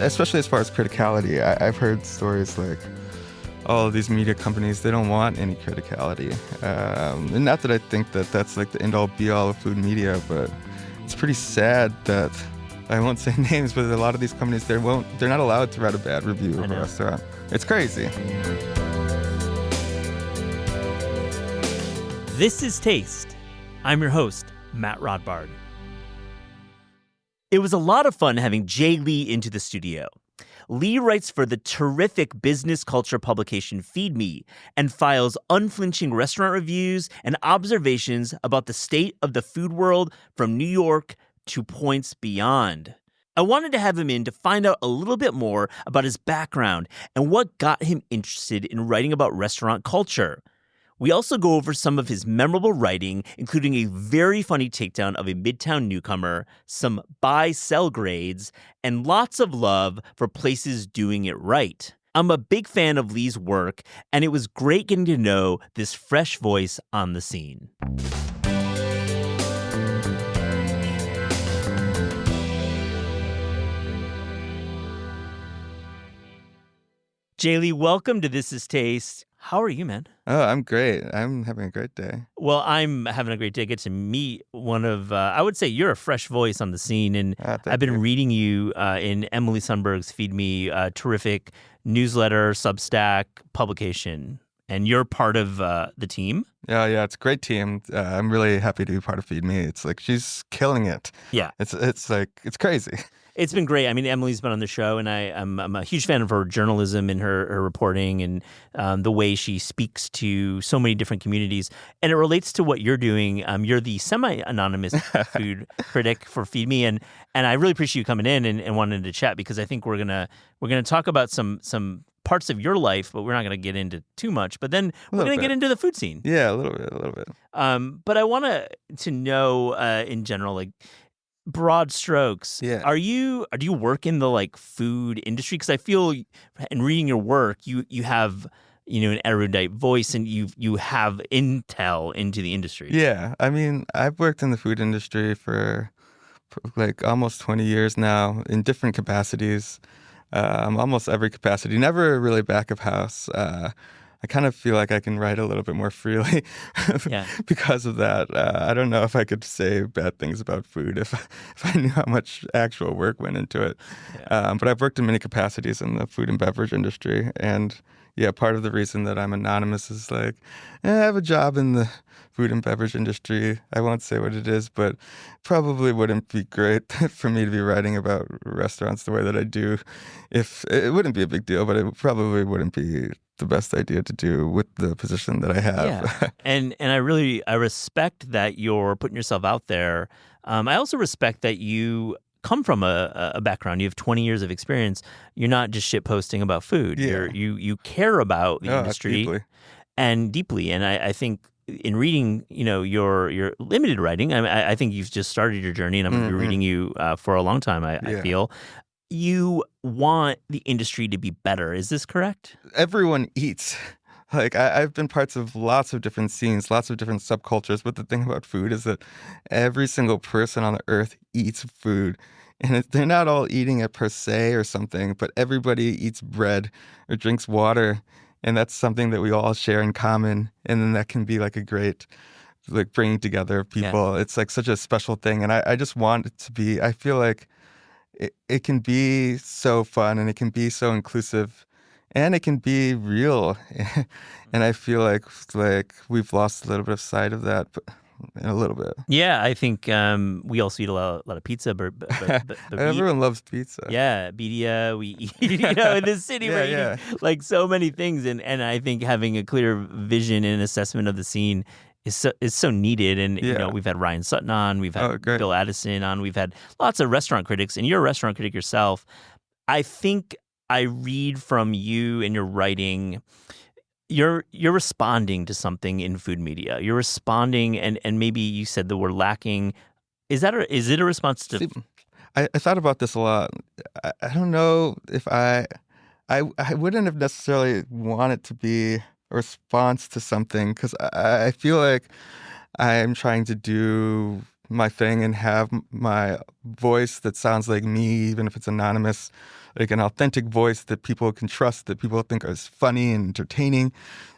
especially as far as criticality. I've heard stories like, all of these media companies, they don't want any criticality. And not that I think that that's like the end-all be-all of food media, but it's pretty sad that, I won't say names, but a lot of these companies, they're not allowed to write a bad review of a restaurant. It's crazy. This is Taste. I'm your host, Matt Rodbard. It was a lot of fun having Jay Lee into the studio. Lee writes for the terrific business culture publication Feed Me and files unflinching restaurant reviews and observations about the state of the food world from New York to points beyond. I wanted to have him in to find out a little bit more about his background and what got him interested in writing about restaurant culture. We also go over some of his memorable writing, including a very funny takedown of a Midtown newcomer, some buy-sell grades, and lots of love for places doing it right. I'm a big fan of Lee's work, and it was great getting to know this fresh voice on the scene. Jay Lee, welcome to This Is Taste. How are you, man? Oh, I'm great. I'm having a great day. Well, I'm having a great day. I get to meet one of, I would say you're a fresh voice on the scene. And I've been reading you in Emily Sundberg's Feed Me, terrific newsletter, Substack publication. And you're part of the team? Yeah, it's a great team. I'm really happy to be part of Feed Me. It's like she's killing it. Yeah. It's crazy. It's been great. I mean, Emily's been on the show, and I'm a huge fan of her journalism and her reporting and the way she speaks to so many different communities. And it relates to what you're doing. You're the semi-anonymous food critic for Feed Me, and I really appreciate you coming in and wanting to chat, because I think we're gonna talk about some parts of your life, but we're not gonna get into too much. But then we're gonna get into the food scene. Yeah, a little bit. But I want to know in general, like, broad strokes. Yeah. Do you work in the food industry? Because I feel in reading your work, you have an erudite voice and you have intel into the industry. Yeah, I mean, I've worked in the food industry for almost 20 years now in different capacities, almost every capacity. Never really back of house. I kind of feel like I can write a little bit more freely because of that. I don't know if I could say bad things about food if I knew how much actual work went into it. Yeah. But I've worked in many capacities in the food and beverage industry. And yeah, part of the reason that I'm anonymous is I have a job in the food and beverage industry. I won't say what it is, but probably wouldn't be great for me to be writing about restaurants the way that I do. If it wouldn't be a big deal, but it probably wouldn't be the best idea to do with the position that I have. Yeah. And I respect that you're putting yourself out there. I also respect that you come from a background. You have 20 years of experience. You're not just shit posting about food. Yeah. You care about the industry deeply. And I think in reading, your limited writing, I think you've just started your journey, and I'm going to be reading you for a long time. I feel. You want the industry to be better. Is this correct? Everyone eats. I've been parts of lots of different scenes, lots of different subcultures. But the thing about food is that every single person on the earth eats food. And they're not all eating it per se or something, but everybody eats bread or drinks water. And that's something that we all share in common. And then that can be a great bringing together of people. Yeah. It's such a special thing. And I just want it to be, I feel like it can be so fun, and it can be so inclusive, and it can be real. And I feel like we've lost a little bit of sight of that, but a little bit. Yeah, I think we also eat a lot of pizza, but everyone loves pizza. Yeah, birria. We eat, in this city we're eating so many things, and I think having a clear vision and assessment of the scene is so needed. And we've had Ryan Sutton on, we've had Bill Addison on, we've had lots of restaurant critics, and you're a restaurant critic yourself. I think I read from you and your writing, you're responding to something in food media. You're responding, and maybe you said that we're lacking. Is it a response to? See, I thought about this a lot. I don't know if I wouldn't have necessarily wanted to be a response to something, because I feel like I'm trying to do my thing and have my voice that sounds like me, even if it's anonymous, like an authentic voice that people can trust, that people think is funny and entertaining.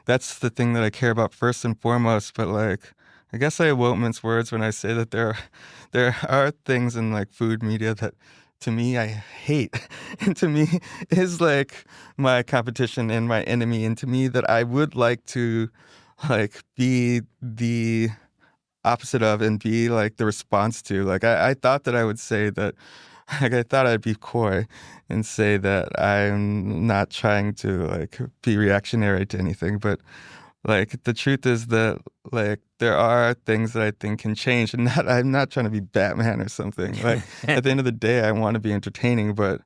That's the thing that I care about first and foremost. But like, I guess I won't mince words when I say that there are things in like food media that to me I hate, and to me is like my competition and my enemy, and to me that I would like to like be the opposite of and be like the response to. Like I thought that I would say that, like I thought I'd be coy and say that I'm not trying to like be reactionary to anything, but like the truth is that like there are things that I think can change, and not I'm not trying to be Batman or something. Like at the end of the day, I want to be entertaining, but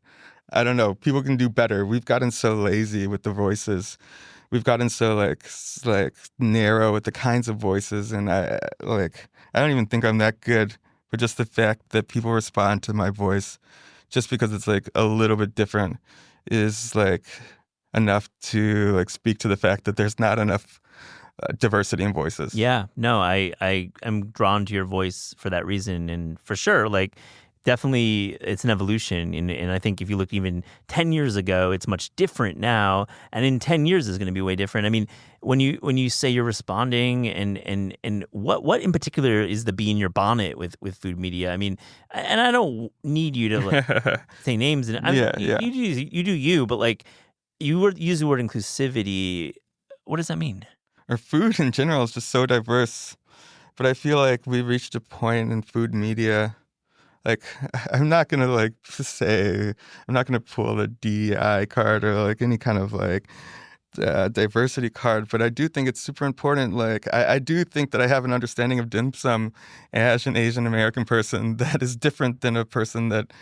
I don't know. People can do better. We've gotten so lazy with the voices. We've gotten so like narrow with the kinds of voices, and I don't even think I'm that good. But just the fact that people respond to my voice, just because it's like a little bit different, is like enough to like speak to the fact that there's not enough diversity in voices. Yeah, no, I am drawn to your voice for that reason, and for sure, like definitely, it's an evolution, and I think if you look even 10 years ago, it's much different now, and in 10 years is going to be way different. I mean, when you say you're responding, and what in particular is the bee in your bonnet with food media? I mean, and I don't need you to like say names, and you do you, but like use the word inclusivity. What does that mean? Or food in general is just so diverse. But I feel like we've reached a point in food media. Like, I'm not gonna like say, I'm not gonna pull the DEI card or like any kind of like diversity card, but I do think it's super important. Like, I do think that I have an understanding of dim sum as an Asian American person that is different than a person that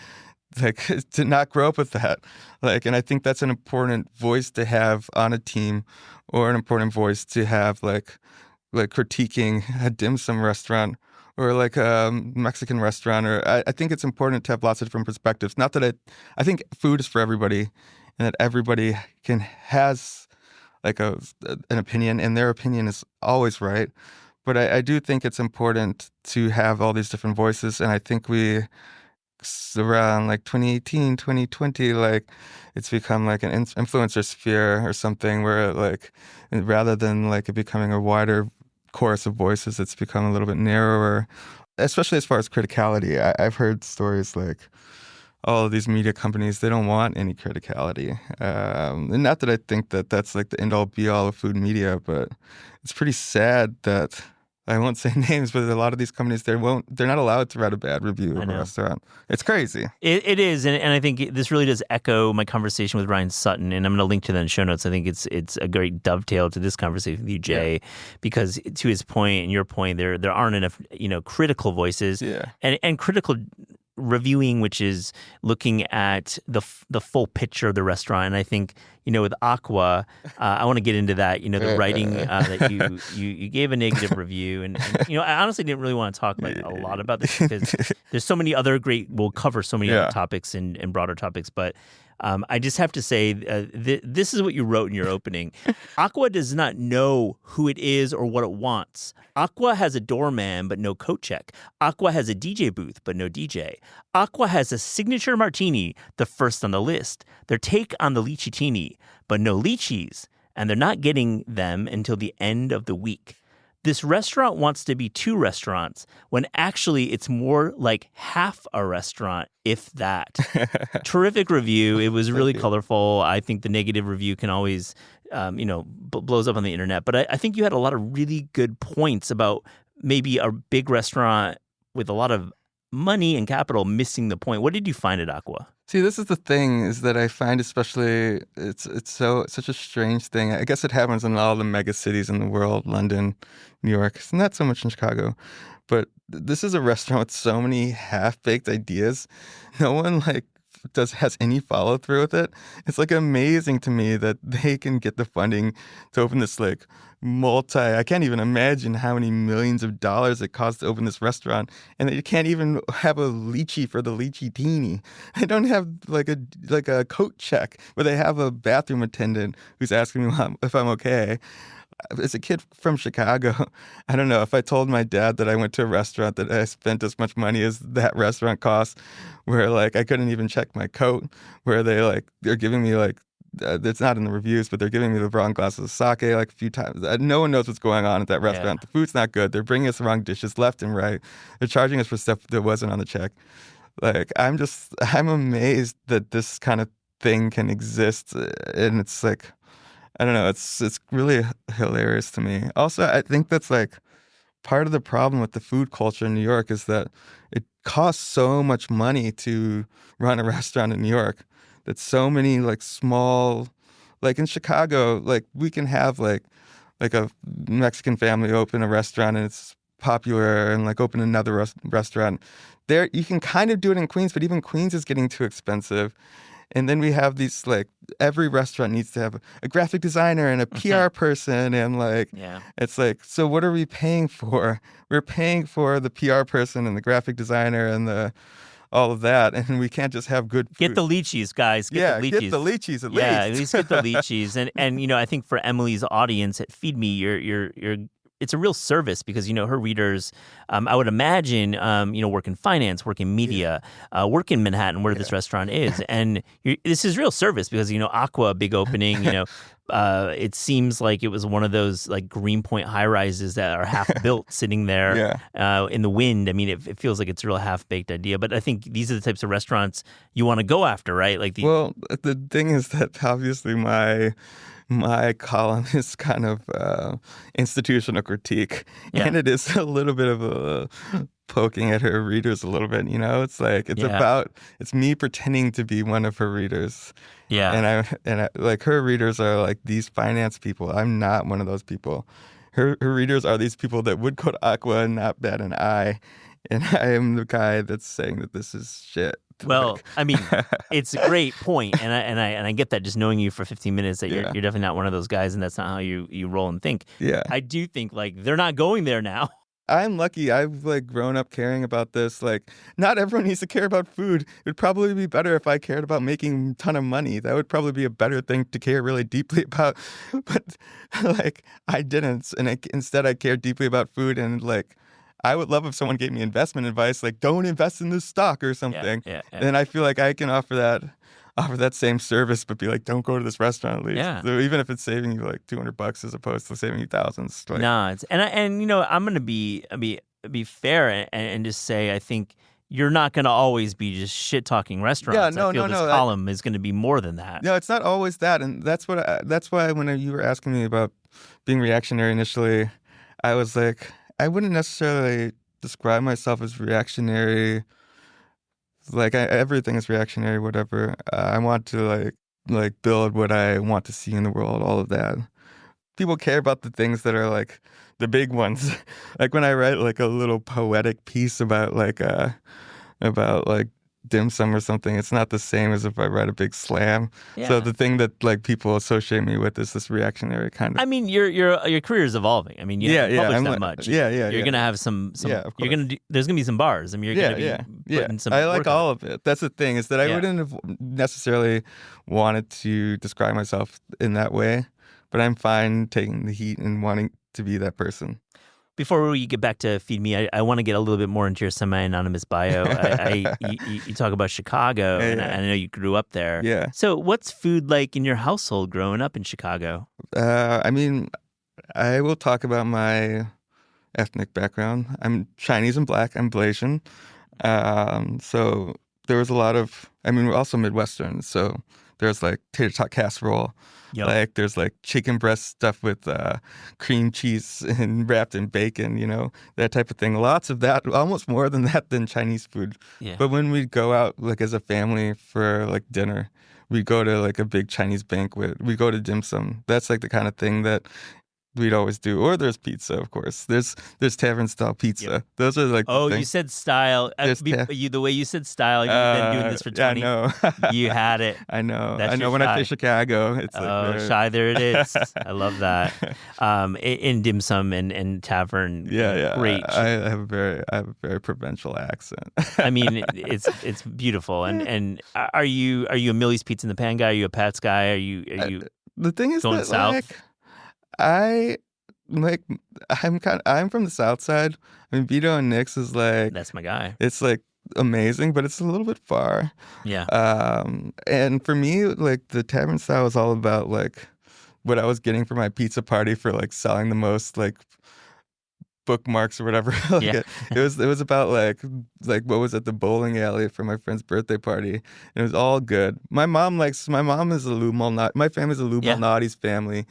like did not grow up with that. Like, and I think that's an important voice to have on a team, or an important voice to have like critiquing a dim sum restaurant or like a Mexican restaurant. Or I think it's important to have lots of different perspectives. Not that I think food is for everybody, and that everybody has like an opinion, and their opinion is always right. But I do think it's important to have all these different voices, and I think around like 2018, 2020, like it's become like an influencer sphere or something where like rather than like it becoming a wider chorus of voices, it's become a little bit narrower, especially as far as criticality. I've heard stories like all of these media companies, they don't want any criticality. And not that I think that that's like the end all be all of food media, but it's pretty sad that I won't say names, but a lot of these companies, they're not allowed to write a bad review of a restaurant. It's crazy. It is, and I think this really does echo my conversation with Ryan Sutton, and I'm going to link to that in show notes. I think it's a great dovetail to this conversation with you, Jay, because to his point and your point, there aren't enough critical voices, and critical reviewing, which is looking at the full picture of the restaurant. And I think with Aqua, I want to get into that. The writing that you gave a negative review, and I honestly didn't really want to talk like a lot about this because there's so many other we'll cover so many other topics and broader topics, but. I just have to say, this is what you wrote in your opening. Aqua does not know who it is or what it wants. Aqua has a doorman, but no coat check. Aqua has a DJ booth, but no DJ. Aqua has a signature martini, the first on the list. Their take on the lychee-tini, but no lychees. And they're not getting them until the end of the week. This restaurant wants to be 2 restaurants when actually it's more like half a restaurant, if that. Terrific review. It was really colorful. I think the negative review can always, blows up on the internet. But I think you had a lot of really good points about maybe a big restaurant with a lot of money and capital missing the point. What did you find at Aqua? See, this is the thing is that I find especially it's such a strange thing. I guess it happens in all the mega cities in the world, London, New York. It's not so much in Chicago. But this is a restaurant with so many half-baked ideas. No one has any follow through with it. It's like amazing to me that they can get the funding to open this like I can't even imagine how many millions of dollars it costs to open this restaurant, and you can't even have a lychee for the lychee-tini. They don't have like a coat check, but they have a bathroom attendant who's asking me if I'm okay. as a kid from Chicago, I don't know if I told my dad that I went to a restaurant that I spent as much money as that restaurant cost, where like I couldn't even check my coat, where they're giving me like it's not in the reviews, but they're giving me the wrong glasses of sake like a few times. No one knows what's going on at that Yeah. restaurant. The food's not good. They're bringing us the wrong dishes left and right. They're charging us for stuff that wasn't on the check. Like I'm amazed that this kind of thing can exist, and it's like I don't know, it's really hilarious to me. Also, I think that's like part of the problem with the food culture in New York is that it costs so much money to run a restaurant in New York that so many like small, like in Chicago, like we can have like a Mexican family open a restaurant and it's popular and like open another restaurant. There you can kind of do it in Queens, but even Queens is getting too expensive. And then we have these like every restaurant needs to have a graphic designer and a PR person and like Yeah. it's like so what are we paying for? We're paying for the PR person and the graphic designer and the all of that, and we can't just have good food. Get the lychees, guys. Get yeah, the lychees. get the lychees at Yeah, least. at least get the lychees. And I think for Emily's audience at Feed Me, you're it's a real service because her readers, I would imagine, work in finance, work in media, work in Manhattan where this restaurant is, and this is real service because Aqua, big opening, it seems like it was one of those like Greenpoint high rises that are half built sitting there in the wind. I mean, it feels like it's a real half baked idea, but I think these are the types of restaurants you want to go after, right? Like well, the thing is that obviously my column is kind of institutional critique, and it is a little bit of a poking at her readers a little bit. It's like it's me pretending to be one of her readers. Yeah, and I like her readers are like these finance people. I'm not one of those people. Her readers are these people that would go to Aqua and not bat an eye, and I am the guy that's saying that this is shit. Well, I mean, it's a great point, and I get that just knowing you for 15 minutes that you're definitely not one of those guys, and that's not how you roll and think. Yeah, I do think like they're not going there now. I'm lucky. I've like grown up caring about this. Like, not everyone needs to care about food. It would probably be better if I cared about making a ton of money. That would probably be a better thing to care really deeply about. But like, I didn't, and instead I cared deeply about food and like. I would love if someone gave me investment advice, like don't invest in this stock or something. And I feel like I can offer that same service, but be like, don't go to this restaurant at least. Yeah. So even if it's saving you like $200 as opposed to saving you thousands. Like, No, I'm gonna be fair and just say I think you're not gonna always be just shit talking restaurants. Yeah, no, I feel this column is gonna be more than that. No, it's not always that, and that's why when you were asking me about being reactionary initially, I was like. I wouldn't necessarily describe myself as reactionary. Like everything is reactionary, whatever. I want to like build what I want to see in the world. All of that. People care about the things that are like the big ones. Like when I write like a little poetic piece about like dim sum or something, it's not the same as if I write a big slam. Yeah. So the thing that like people associate me with is this reactionary kind of. I mean, your career is evolving. I mean, you haven't published that much. You're gonna have some. Yeah, of you're gonna. There's gonna be some bars. I mean, you're gonna be putting some. I like work all on of it. That's the thing is that I wouldn't have necessarily wanted to describe myself in that way, but I'm fine taking the heat and wanting to be that person. Before we get back to Feed Me, I want to get a little bit more into your semi-anonymous bio. You talk about Chicago, and I know you grew up there. Yeah. So what's food like in your household growing up in Chicago? I mean, I will talk about my ethnic background. I'm Chinese and black. I'm Blasian. So there was a lot of, I mean, we're also Midwestern. So there's like tater tot casserole. Yep. Like there's like chicken breast stuff with cream cheese and wrapped in bacon, that type of thing. Lots of that, almost more than that than Chinese food. Yeah. But when we go out like as a family for like dinner, we go to like a big Chinese banquet. We go to dim sum. That's like the kind of thing that we'd always do. Or there's pizza, of course. There's tavern style pizza. Yep. Those are like you said style. The way you said style, you've been doing this for 20. Yeah, I know. You had it. I know. That's I know when I say Chicago, it's like shy. There it is. I love that. In dim sum and tavern. Yeah. Great. I have a very provincial accent. I mean, it's beautiful. And are you a Millie's Pizza in the Pan guy? Are you a Pat's guy? Are you the thing is going that south? Like, I like I'm from the South Side. I mean, Vito and Nick's is like That's my guy. it's like amazing, but it's a little bit far. Yeah. And for me, like the tavern style is all about like what I was getting for my pizza party for like selling the most like bookmarks or whatever. Like Yeah. it was about like what was at the bowling alley for my friend's birthday party. And it was all good. My mom is a Lou Malnati. My family's a Lou Yeah. Malnati's family.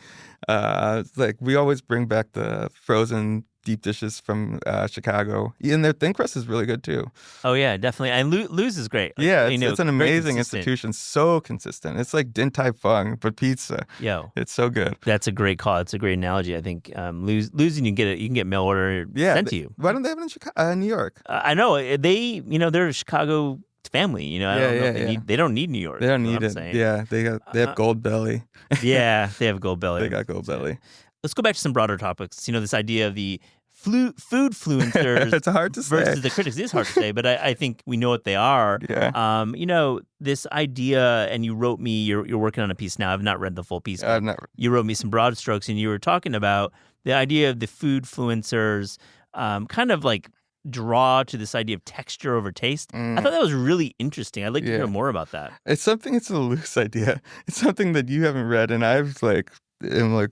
It's like we always bring back the frozen deep dishes from Chicago. And their thin crust is really good too. Oh yeah, definitely. And Lou's is great. Like, Yeah, you know, it's an very amazing consistent. institution. So consistent. It's like Din Tai Fung, but pizza. Yo, It's so good. that's a great call. It's a great analogy. I think Lou's, and you can get mail order Yeah. sent to you. Why don't they have it in Chicago, New York? I know they're a Chicago family. You know, I don't know if they don't need New York. They don't is what need I'm it. saying. Yeah, they have Gold Belly. Yeah, they have Gold Belly. They got Gold Belly. Let's go back to some broader topics. You know, this idea of the food fluencers It's hard to say. versus the critics. It is hard to say, but I think we know what they are. Yeah. You know, this idea, and you wrote me, you're working on a piece now. I've not read the full piece. But I've never. you wrote me some broad strokes, and you were talking about the idea of the food fluencers kind of like draw to this idea of texture over taste. I thought that was really interesting. I'd like to hear more about that. It's a loose idea. It's something that you haven't read, and I've am like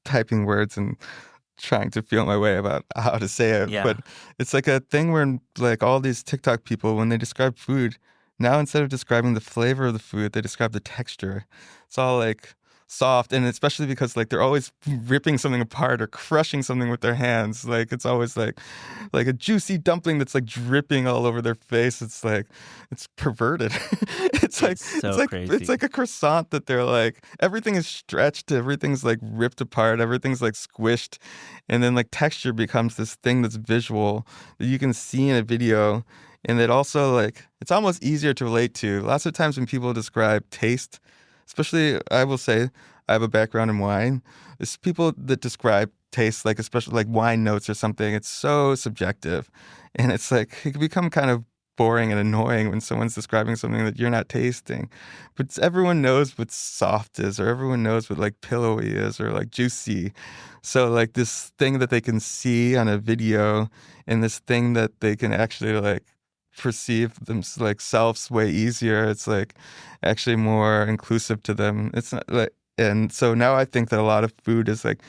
typing words and trying to feel my way about how to say it. Yeah. But it's like a thing where like all these TikTok people, when they describe food, now instead of describing the flavor of the food, they describe the texture. It's all like soft, and especially because like they're always ripping something apart or crushing something with their hands. Like it's always like a juicy dumpling that's like dripping all over their face. It's like it's perverted. It's crazy. it's like a croissant that they're like everything is stretched, everything's like ripped apart, everything's like squished, and then like texture becomes this thing that's visual that you can see in a video. And it also like it's almost easier to relate to. Lots of times when people describe taste, especially I will say I have a background in wine. It's people that describe taste like especially like wine notes or something. It's so subjective, and it's like it can become kind of boring and annoying when someone's describing something that you're not tasting. But everyone knows what soft is, or everyone knows what like pillowy is, or like juicy. So like this thing that they can see on a video, and this thing that they can actually like perceive themselves way easier. It's like actually more inclusive to them. It's not like, and so now I think that a lot of food is like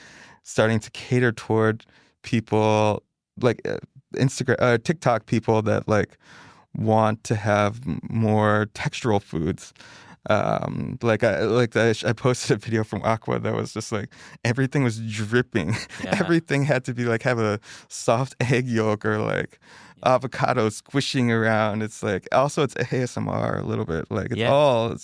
starting to cater toward people like Instagram, TikTok people that like want to have more textural foods. I posted a video from Aqua that was just like everything was dripping. Yeah. Everything had to be like have a soft egg yolk or like avocado squishing around. It's like also it's ASMR a little bit. Like it's all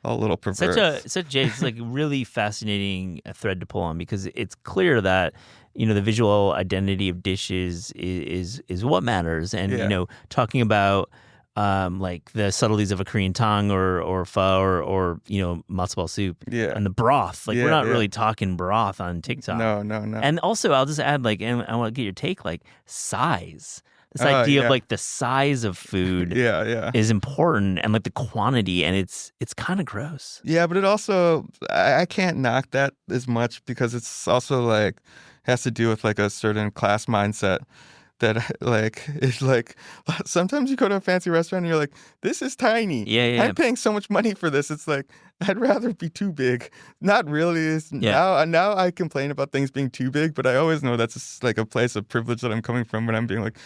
a little perverse. It's like really fascinating thread to pull on, because it's clear that you know the visual identity of dishes is what matters, and you know talking about like the subtleties of a Korean tang or pho or you know matzo ball soup and the broth. Like we're not really talking broth on TikTok. No. And also I'll just add like, and I want to get your take, like size. This idea of like the size of food is important, and like the quantity, and it's kind of gross. Yeah, but it also I can't knock that as much because it's also like has to do with like a certain class mindset. That like it's like sometimes you go to a fancy restaurant and you're like, this is tiny. Yeah. I'm paying so much money for this. It's like I'd rather be too big. Not really. Now I complain about things being too big, but I always know that's like a place of privilege that I'm coming from when I'm being like,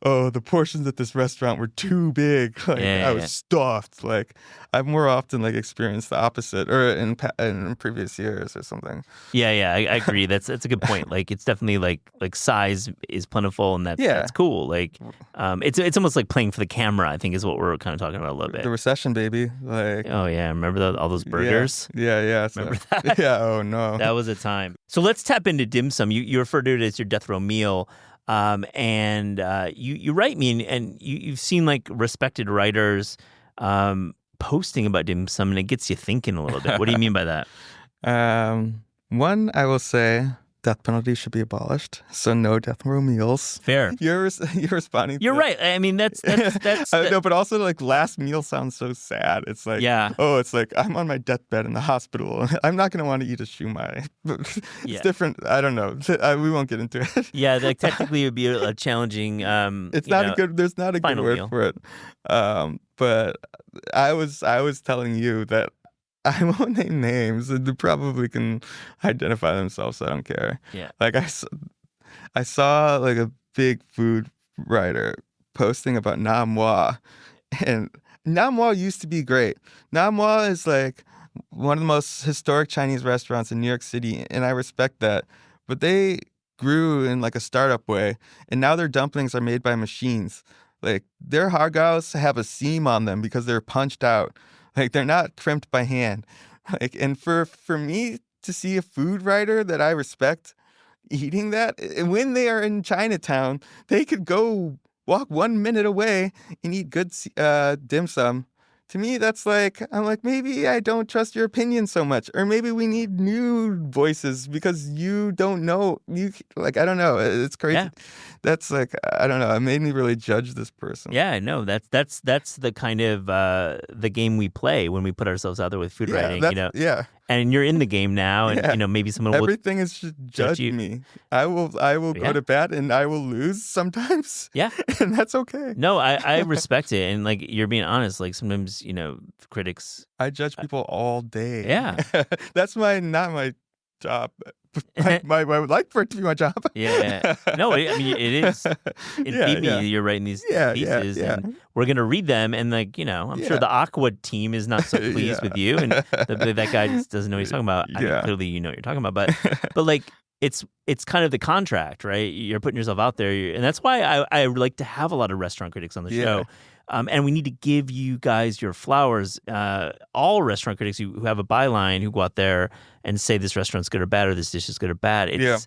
oh, the portions at this restaurant were too big. Like I was stuffed. Like I've more often like experienced the opposite, or in previous years or something. Yeah, I agree. That's a good point. Like it's definitely like size is plentiful, and that's cool. Like it's almost like playing for the camera, I think, is what we're kind of talking about a little bit. The recession, baby. Like oh yeah, remember all those burgers? Yeah. Remember that? Yeah. Oh no, that was a time. So let's tap into dim sum. You refer to it as your death row meal. And you write me, and you've seen like respected writers posting about dim sum, and it gets you thinking a little bit. What do you mean by that? One, I will say death penalty should be abolished. So no death row meals. Fair. You're responding. You're to right. I mean, that's no, but also like last meal sounds so sad. It's like, yeah. oh, it's like I'm on my deathbed in the hospital. I'm not going to want to eat a shumai. It's Yeah. different. I don't know. We won't get into it. Yeah, like technically it would be a challenging. It's not a good. There's not a good final word meal. for it. But I was telling you that I won't name names. They probably can identify themselves. So I don't care. Yeah. Like I saw like a big food writer posting about Nam Wah, and Nam Wah used to be great. Nam Wah is like one of the most historic Chinese restaurants in New York City, and I respect that. But they grew in like a startup way, and now their dumplings are made by machines. Like their hagaos have a seam on them because they're punched out. Like they're not crimped by hand. Like, and for me to see a food writer that I respect eating that, when they are in Chinatown, they could go walk 1 minute away and eat good dim sum. To me, that's like, I'm like, maybe I don't trust your opinion so much. Or maybe we need new voices because you don't know. I don't know. It's crazy. Yeah. That's like, I don't know. It made me really judge this person. Yeah, no, that's the kind of the game we play when we put ourselves out there with food writing. Yeah. And you're in the game now, and Yeah. maybe someone will Everything is just judge you. me. I will Yeah. go to bat and I will lose sometimes. Yeah. And that's okay. No, I respect it, and like you're being honest. Like sometimes critics. I judge people all day. Yeah. That's not my job. I would like for it to be my job. Yeah. No, I mean it is. In Feed Me, you're writing these pieces, and we're gonna read them. And like I'm sure the Aqua team is not so pleased with you, and that guy just doesn't know what he's talking about. I mean, clearly, you know what you're talking about, but like it's kind of the contract, right? You're putting yourself out there, and that's why I like to have a lot of restaurant critics on the show. And we need to give you guys your flowers. All restaurant critics who have a byline who go out there and say this restaurant's good or bad or this dish is good or bad. It's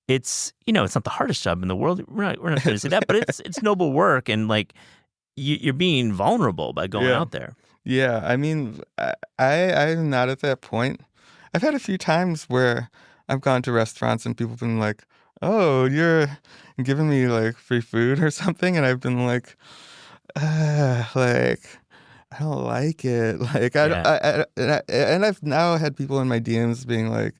it's not the hardest job in the world. We're not going to say that, but it's noble work, and like you're being vulnerable by going out there. Yeah, I mean, I'm not at that point. I've had a few times where I've gone to restaurants and people have been like, "Oh, you're giving me like free food or something," and I've been like, like I don't like it. Like and I've now had people in my DMs being like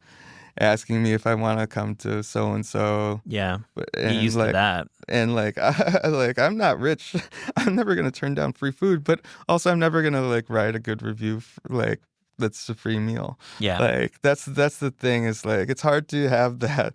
asking me if I want to come to so and so. Yeah, and get used to that. And like, I'm not rich. I'm never gonna turn down free food, but also I'm never gonna like write a good review for, that's a free meal. Yeah, like that's the thing is like it's hard to have that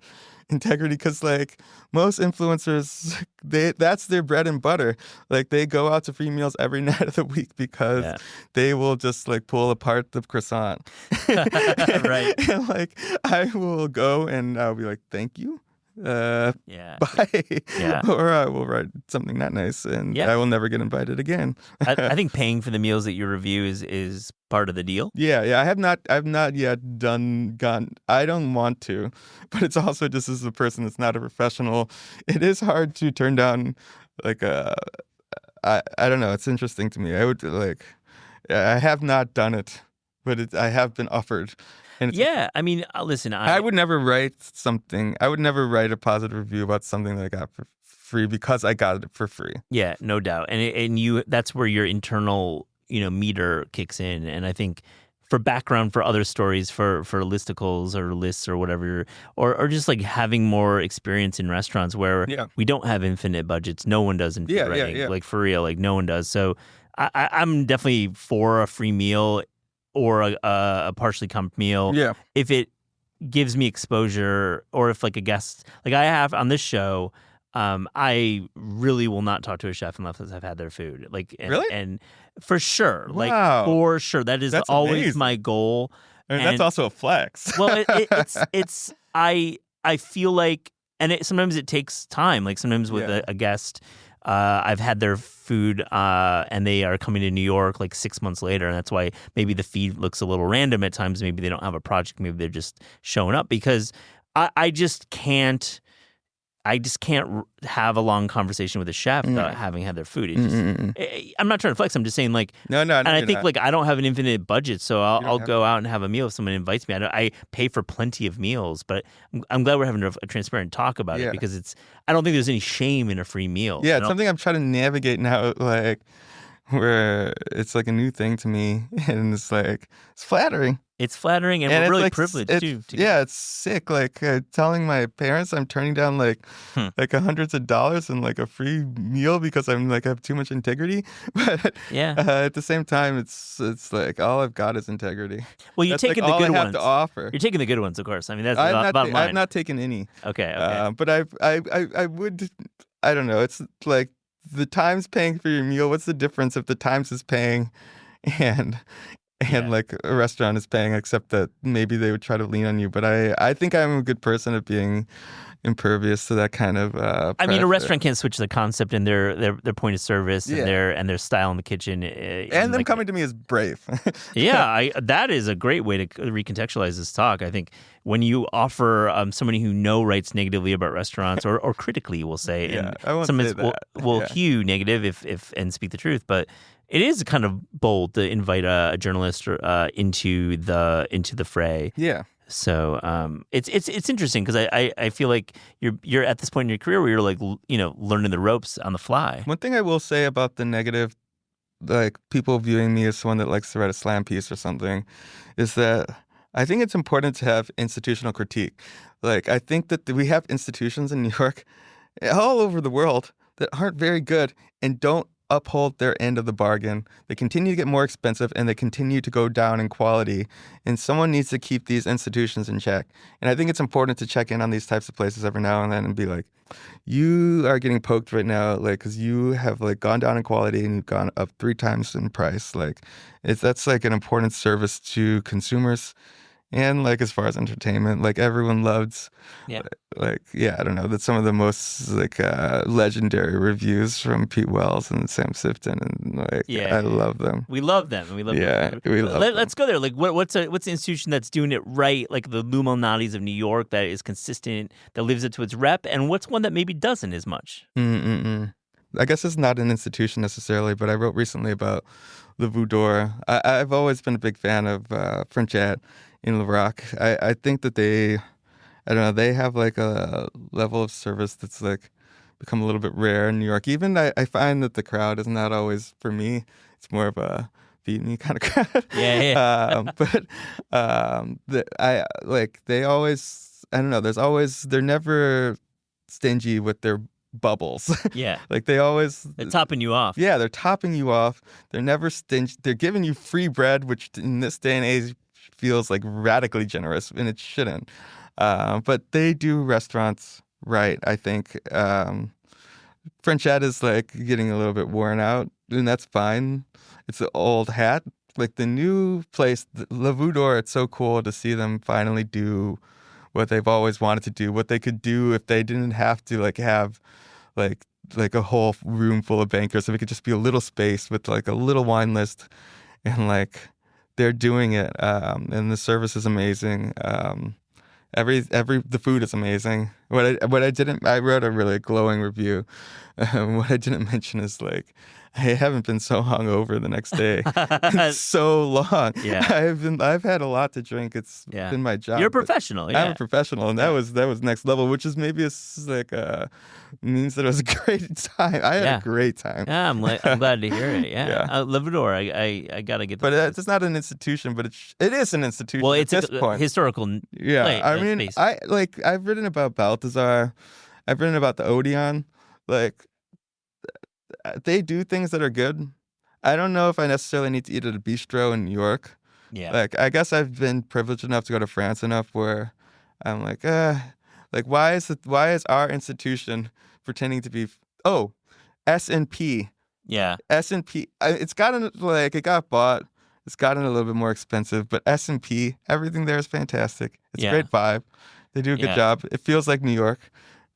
integrity because like most influencers that's their bread and butter. Like they go out to free meals every night of the week because they will just like pull apart the croissant. Right. And like I will go and I'll be like, thank you. Bye. Yeah. Or I will write something not nice and I will never get invited again. I think paying for the meals that you review is part of the deal. Yeah. I've not yet gone. I don't want to, but it's also just as a person that's not a professional, it is hard to turn down like I don't know. It's interesting to me. I would like, I have not done it, but I have been offered. And I mean, listen, I would never write something. I would never write a positive review about something that I got for free because I got it for free. Yeah, no doubt. And that's where your internal, meter kicks in. And I think for background for other stories, for listicles or lists or whatever, or just like having more experience in restaurants where we don't have infinite budgets. No one does in food writing. Like for real, like no one does. So I'm definitely for a free meal or a partially comped meal. Yeah. If it gives me exposure, or if like a guest, like I have on this show, I really will not talk to a chef unless I've had their food. Like, really? And for sure, wow. like for sure, that's always amazing. my goal. I mean, that's also a flex. Well, it's I feel like, and sometimes it takes time. Like sometimes with a guest, I've had their food and they are coming to New York like 6 months later, and that's why maybe the feed looks a little random at times. Maybe they don't have a project. Maybe they're just showing up because I just can't. I just can't have a long conversation with a chef without having had their food. It just, I'm not trying to flex. I'm just saying, like, No, and I you're think not. like I don't have an infinite budget, so You I'll don't have go to. out and have a meal if someone invites me. I pay for plenty of meals, but I'm glad we're having a transparent talk about it Yeah. because I don't think there's any shame in a free meal. Yeah, it's something I'm trying to navigate now, like where it's like a new thing to me, and it's like it's flattering. It's flattering, and And we're it's really like privileged too. yeah, it's sick. Like telling my parents I'm turning down like Hmm. hundreds of dollars and like a free meal because I'm like I have too much integrity. But Yeah. at the same time, it's like all I've got is integrity. Well, you're That's like taking the all good I have ones. to offer. You're taking the good ones, of course. I mean, that's the bottom line. I've not taken any. Okay. But I would. I don't know. It's like the Times paying for your meal. What's the difference if the Times is paying and Yeah. like a restaurant is paying, except that maybe they would try to lean on you. But I think I'm a good person at being impervious to that kind of I mean, a pressure. restaurant can't switch the concept and their point of service and Yeah. their style in the kitchen. And them like, coming to me is brave. Yeah, that is a great way to recontextualize this talk. I think when you offer somebody who writes negatively about restaurants or critically, we'll say, Yeah, and I won't some say will that. Yeah. hew negative if and speak the truth, but it is kind of bold to invite a journalist into the fray. Yeah. So it's interesting because I feel like you're at this point in your career where you're like learning the ropes on the fly. One thing I will say about the negative, like people viewing me as someone that likes to write a slam piece or something, is that I think it's important to have institutional critique. Like I think that we have institutions in New York, all over the world, that aren't very good and don't uphold their end of the bargain. They continue to get more expensive and they continue to go down in quality. And someone needs to keep these institutions in check. And I think it's important to check in on these types of places every now and then and be like, you are getting poked right now, like, because you have like gone down in quality and you've gone up 3 times in price. Like, that's like an important service to consumers. And like as far as entertainment, like everyone loves, Yeah. like yeah, I don't know. That's some of the most like legendary reviews from Pete Wells and Sam Sifton, and like Yeah. I love them. We love them. And we love Yeah, them. we love them. Let's go there. Like, what's the institution that's doing it right? Like the Luminati's of New York that is consistent, that lives up to its rep, and what's one that maybe doesn't as much? I guess it's not an institution necessarily, but I wrote recently about Le Boudoir. I've always been a big fan of Frenchette in Le Rock. I think that I don't know, they have like a level of service that's like become a little bit rare in New York. Even I find that the crowd is not always for me. It's more of a feed me kind of crowd. Yeah. They always, I don't know, they're never stingy with their bubbles. Yeah. Like they're topping you off. Yeah, they're topping you off. They're never stingy. They're giving you free bread, which in this day and age feels like radically generous, and it shouldn't. But they do restaurants right, I think. Frenchette is like getting a little bit worn out, and that's fine. It's an old hat. Like the new place, Le Boudoir, it's so cool to see them finally do what they've always wanted to do, what they could do if they didn't have to like have like a whole room full of bankers. If it could just be a little space with like a little wine list, and like they're doing it. And the service is amazing. The food is amazing. I wrote a really glowing review. What I didn't mention is like, I haven't been so hungover the next day in so long. Yeah. I've had a lot to drink. It's been my job. You're a professional. Yeah. I'm a professional, and that was next level, which is maybe means that it was a great time. I had a great time. Yeah, I'm glad to hear it. Yeah. Le Boudoir, I gotta get. But it's not an institution, but it is an institution. Well, it's at this point. Historical. Yeah, I mean, I've written about Balthazar, I've written about the Odeon. Like, they do things that are good. I don't know if I necessarily need to eat at a bistro in New York. Yeah. Like, I guess I've been privileged enough to go to France enough where I'm like, why is our institution pretending to be S&P? Yeah. S&P. It got bought. It's gotten a little bit more expensive, but S&P, everything there is fantastic. It's a great vibe. They do a good job. It feels like New York.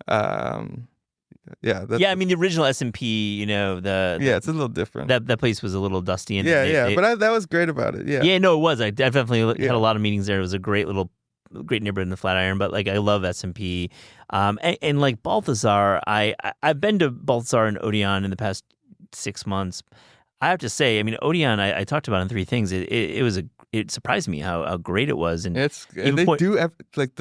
I mean, the original S&P, it's a little different. That place was a little dusty. And but that was great about it. Yeah. Yeah, no, it was. I definitely had a lot of meetings there. It was a great little great neighborhood in the Flatiron, but like I love SMP. And like Balthazar, I've been to Balthazar and Odeon in the past 6 months. I have to say, I mean, Odeon, I talked about in three things. It surprised me how great it was, and They do like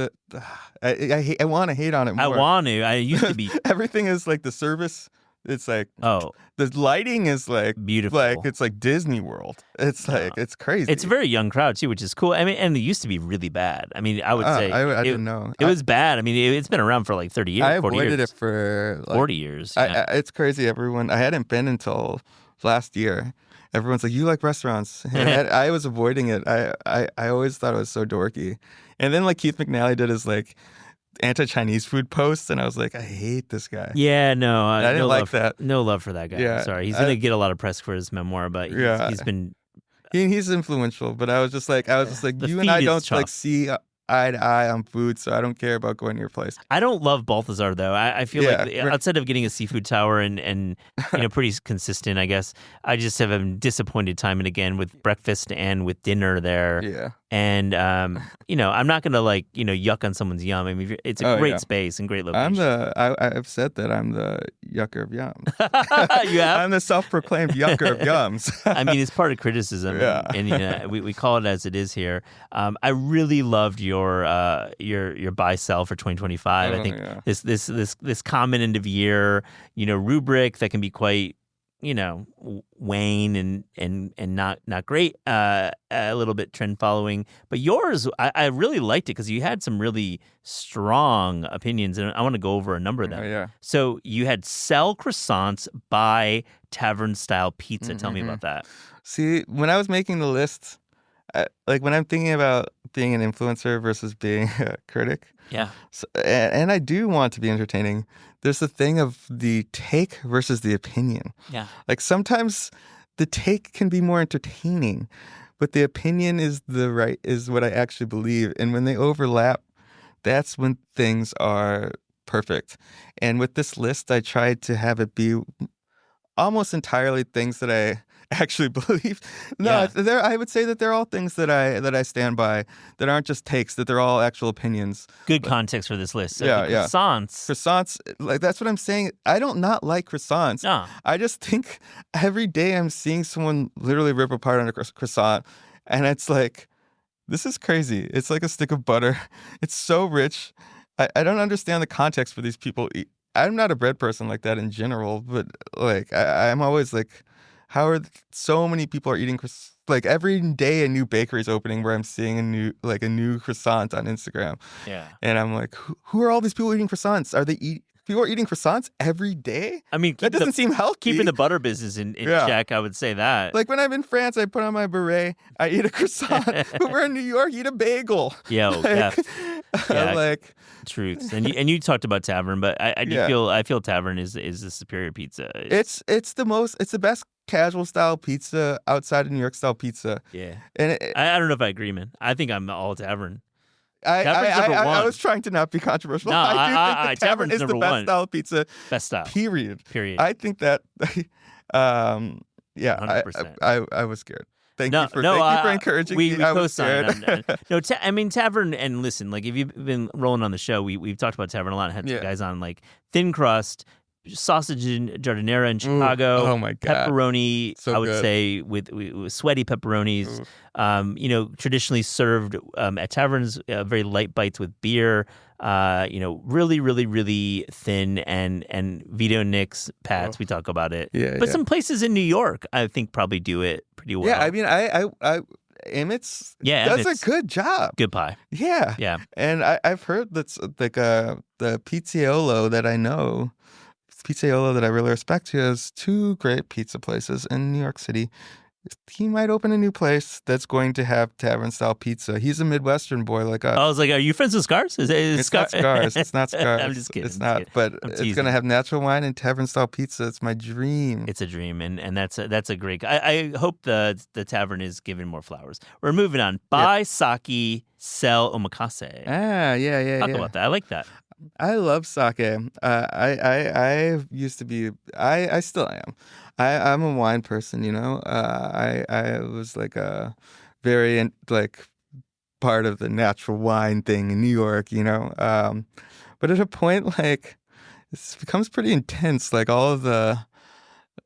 I want to hate on it more. I want to. I used to be. Everything is like the service. It's like the lighting is like beautiful. Like it's like Disney World. It's like it's crazy. It's a very young crowd too, which is cool. I mean, and it used to be really bad. I mean, I would say I didn't know it was bad. I mean, it's been around for like 30 years. I 40 avoided years. it for like, 40 years. Yeah. It's crazy. I hadn't been until last year. Everyone's like, you like restaurants. And I was avoiding it. I always thought it was so dorky. And then like Keith McNally did his like anti-Chinese food posts, and I was like, I hate this guy. Yeah, no, I didn't like that. No love for that guy. Yeah, sorry, he's gonna get a lot of press for his memoir, but he's been. He's influential, but I was just like, you and I don't like see eye to eye on food, so I don't care about going to your place. I don't love Balthazar though. I feel like outside of getting a seafood tower and pretty consistent, I guess I just have a disappointed time and again with breakfast and with dinner there. Yeah. And I'm not gonna like yuck on someone's yum. I mean, it's a great space and great location. I've said that I'm the yucker of yums. You have? I'm the self-proclaimed yucker of yums. I mean, it's part of criticism, and we call it as it is here. I really loved your buy sell for 2025. I think this common end of year rubric that can be quite wane and not great, a little bit trend following. But yours, I really liked it because you had some really strong opinions, and I want to go over a number of them. Yeah. So you had sell croissants, buy tavern style pizza. Tell me about that. See, when I was making the list, like when I'm thinking about being an influencer versus being a critic, and I do want to be entertaining, there's the thing of the take versus the opinion. Yeah. Like sometimes the take can be more entertaining, but the opinion is what I actually believe. And when they overlap, that's when things are perfect. And with this list, I tried to have it be almost entirely things that I actually believe. I would say that they're all things that I stand by, that aren't just takes, that they're all actual opinions. Good context for this list. So croissants, like that's what I'm saying. I don't not like croissants. No. I just think every day I'm seeing someone literally rip apart on a croissant, and it's like, this is crazy. It's like a stick of butter. It's so rich. I don't understand the context for these people. I'm not a bread person like that in general, but like I'm always like, how are so many people are eating like every day a new bakery is opening where I'm seeing a new croissant on Instagram. Yeah. And I'm like, who are all these people eating croissants? People are eating croissants every day? I mean, that doesn't seem healthy. Keeping the butter business in check, I would say that. Like when I'm in France, I put on my beret, I eat a croissant. But we're in New York, eat a bagel. Like truths. And you talked about tavern, but I feel tavern is the superior pizza. It's the best casual style pizza outside of New York style pizza. Yeah. And I don't know if I agree, man. I think I'm all tavern. I was trying to not be controversial. No, I do think the tavern is the best style pizza. Best style. Period. I think that. 100%. I was scared. Thank you for encouraging me. I was scared. I mean tavern. And listen, like if you've been rolling on the show, we've talked about tavern a lot. I had some guys on like thin crust. Sausage and giardiniera in Chicago. Oh my God. Pepperoni, so I would good. say with sweaty pepperonis. Traditionally served at taverns, very light bites with beer. Really, really, really thin and Vito Nick's Pats. We talk about it. But some places in New York, I think, probably do it pretty well. Yeah, I mean, I Emmett's does a good job. Good pie. Yeah. And I've heard that's like the Pizzaiolo that I know. Pizzaiolo that I really respect, he has two great pizza places in New York City. He might open a new place that's going to have tavern-style pizza. He's a Midwestern boy like us. I was like, are you friends with Scars? It's not Scars. It's not Scars. I'm just kidding. It's not, but it's going to have natural wine and tavern-style pizza. It's my dream. It's a dream, and that's a great... I hope the tavern is giving more flowers. We're moving on. Buy sake, sell omakase. Talk about that. I like that. I love sake. I used to be. I still am. I'm a wine person. I was like a very part of the natural wine thing in New York, you know. But at a point, like, it becomes pretty intense. Like all of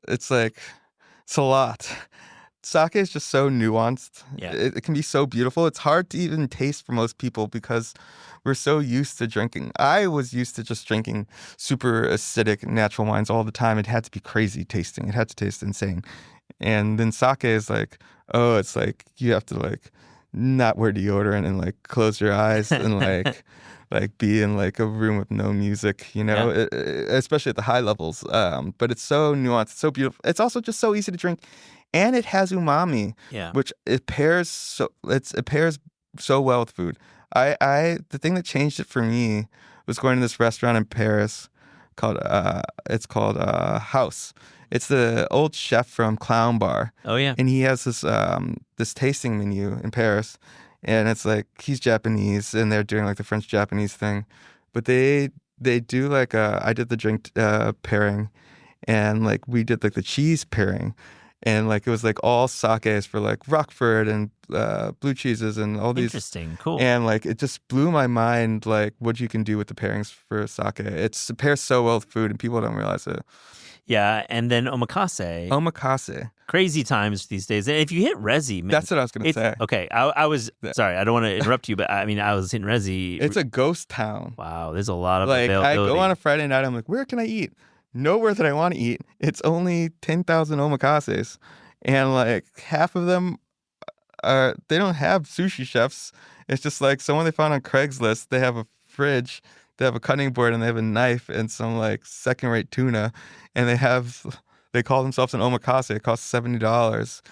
it's like, it's a lot. Sake is just so nuanced. Yeah. It can be so beautiful. It's hard to even taste for most people because we're so used to drinking. I was used to just drinking super acidic natural wines all the time. It had to be crazy tasting. It had to taste insane. And then sake is like, oh, it's like you have to like not wear deodorant and like close your eyes and like be in like a room with no music, you know, especially at the high levels. But it's so nuanced, so beautiful. It's also just so easy to drink, and it has umami, which it pairs so well with food. The thing that changed it for me was going to this restaurant in Paris called House. It's the old chef from Clown Bar. Oh yeah. And he has this tasting menu in Paris, and it's like he's Japanese and they're doing like the French Japanese thing, but they do like I did the drink pairing, and like we did like the cheese pairing. And like it was like all sakes for like Rockford and blue cheeses and all these. Interesting, cool. And like it just blew my mind, like what you can do with the pairings for sake. It pairs so well with food, and people don't realize it. Yeah, and then omakase. Omakase. Crazy times these days. And if you hit Resi, man. That's what I was going to say. Okay, I was, sorry, I don't want to interrupt you, but I mean, I was hitting Resi. It's a ghost town. Wow, there's a lot of like, availability. I go on a Friday night, I'm like, where can I eat? Nowhere that I want to eat. It's only 10,000 omakases. And like half of them they don't have sushi chefs. It's just like someone they found on Craigslist. They have a fridge, they have a cutting board, and they have a knife and some like second-rate tuna. And they call themselves an omakase. It costs $70.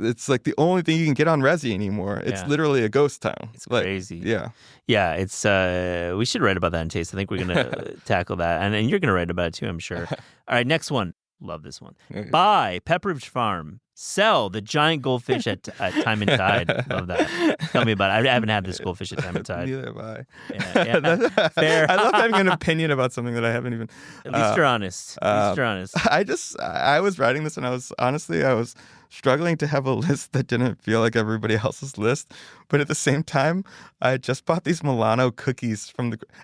It's like the only thing you can get on Resi anymore. It's literally a ghost town. It's crazy. Yeah. Yeah, it's we should write about that in Taste. I think we're going to tackle that. And you're going to write about it too, I'm sure. All right, next one. Love this one. Buy Pepperidge Farm. Sell the giant goldfish at Time and Tide. Love that. Tell me about it. I haven't had this goldfish at Time and Tide. Neither have I. Yeah. Fair. I love having an opinion about something that I haven't even. At least you're honest. At least you're honest. I was writing this, and I was struggling to have a list that didn't feel like everybody else's list. But at the same time, I just bought these Milano cookies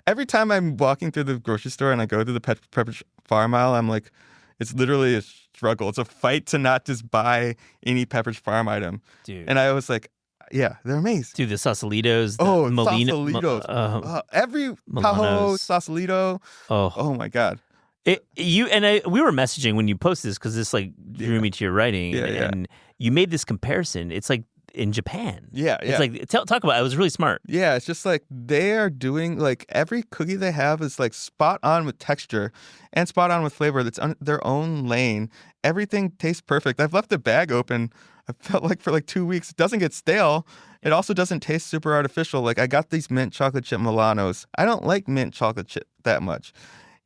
every time I'm walking through the grocery store and I go to the Pepperidge Farm aisle, I'm like, it's literally a struggle. It's a fight to not just buy any Pepperidge Farm item. Dude. And I was like, yeah, they're amazing. Dude, the Sausalitos. Sausalitos. Every Tahoe, Sausalito. Oh my God. We were messaging when you posted this because this like drew me to your writing, and you made this comparison. It's like in Japan. Yeah. It's like talk about it. It was really smart. Yeah, it's just like they are doing like every cookie they have is like spot on with texture and spot on with flavor. That's their own lane. Everything tastes perfect. I've left the bag open. I felt like for like 2 weeks. It doesn't get stale. It also doesn't taste super artificial. Like I got these mint chocolate chip Milanos. I don't like mint chocolate chip that much,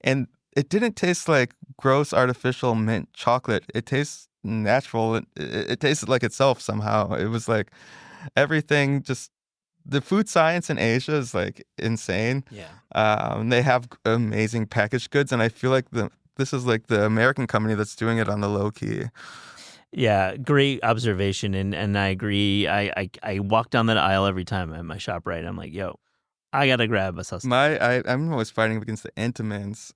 and it didn't taste like gross artificial mint chocolate. It tastes natural. It tasted like itself somehow. It was like everything. Just the food science in Asia is like insane. Yeah. They have amazing packaged goods, and I feel like this is like the American company that's doing it on the low key. Yeah, great observation, and I agree. I walk down that aisle every time at my shop, right? I'm like, yo, I gotta grab a sausage. I'm always fighting against the Entenmann's.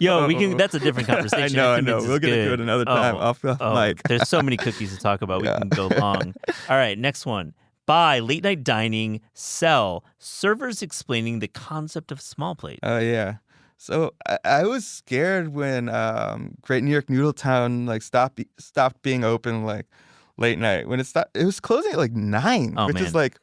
Yo, that's a different conversation. I know. We'll get into it another time. Off mic. There's so many cookies to talk about. We can go long. All right, next one. Buy late night dining. Sell servers explaining the concept of small plate. Oh yeah. So I was scared when Great New York Noodle Town like stopped being open like late night. When it was closing at like 9, which is like.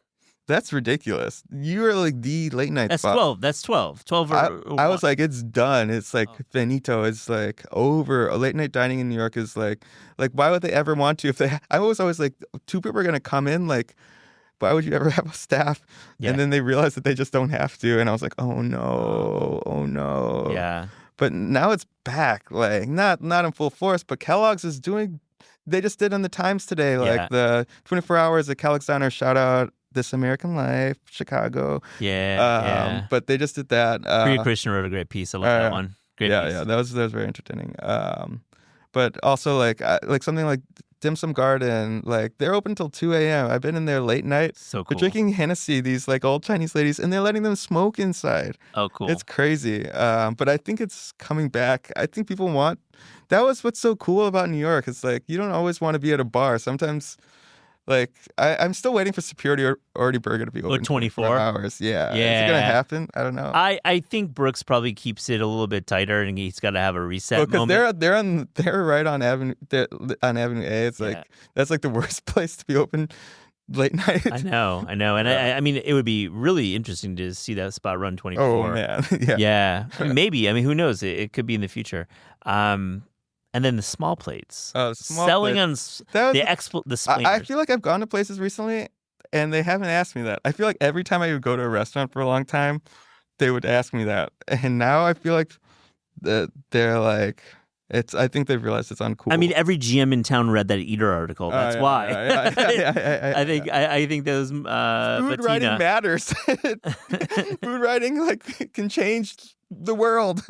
That's ridiculous. You are like the late night That's spot. 12. That's 12. 12 I was like, it's done. It's like finito. It's like over. Late night dining in New York is like why would they ever want to? I was always like, 2 people are going to come in. Like, why would you ever have a staff? Yeah. And then they realized that they just don't have to. And I was like, oh no. Yeah. But now it's back. Like, not in full force, but Kellogg's is doing, they just did on the Times today. Like the 24 hours at Kellogg's Diner, shout out. This American Life, Chicago. Yeah. But they just did that. Priya Krishna wrote a great piece. I love that one. Great piece. Yeah. That was very entertaining. But also like something like Dim Sum Garden, like they're open till 2 a.m. I've been in there late night. So They're cool. drinking Hennessy, these like old Chinese ladies, and they're letting them smoke inside. Oh, cool. It's crazy. But I think it's coming back. I think people want. That was what's so cool about New York. It's like you don't always want to be at a bar. Sometimes, like I'm still waiting for Superiority Burger to be open 24 hours. Yeah. Yeah. Is it gonna happen? I don't know. I think Brooks probably keeps it a little bit tighter, and he's got to have a reset Because moment. they're right on Avenue A. It's like that's like the worst place to be open late night. I know, and I mean, it would be really interesting to see that spot run 24. Oh man, yeah. Yeah, I mean, maybe. I mean, who knows? It could be in the future. And then the small plates. Selling plates. on the splainers. I feel like I've gone to places recently and they haven't asked me that. I feel like every time I would go to a restaurant for a long time, they would ask me that. And now I feel like they're like, I think they've realized it's uncool. I mean, every GM in town read that Eater article. That's why. I think those food Bettina. writing matters. Food writing like can change the world.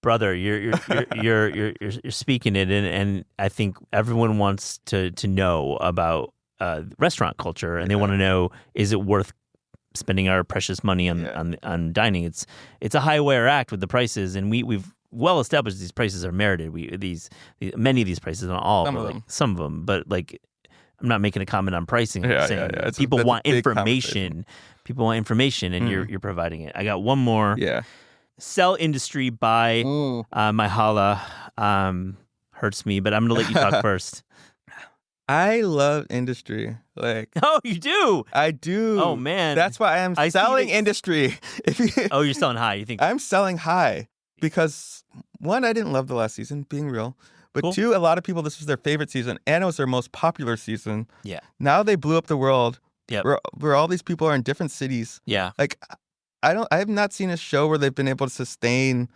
Brother, you're speaking it, and I think everyone wants to know about restaurant culture, and they want to know, is it worth spending our precious money on dining? It's a high wire act with the prices, and we've well established these prices are merited. Many of these prices, not all, some of them, but like I'm not making a comment on pricing. I'm saying people want information. People want information, and you're providing it. I got one more. Yeah. Sell Industry by my Hala. Hurts me, but I'm going to let you talk first. I love Industry. Like, oh, you do? I do. Oh, man. That's why I am selling Industry. Oh, you're selling high. You think? I'm selling high because, one, I didn't love the last season, being real. But cool. Two, a lot of people, this was their favorite season, and it was their most popular season. Yeah. Now they blew up the world. Yep. Where all these people are in different cities. Yeah. Like, I have not seen a show where they've been able to sustain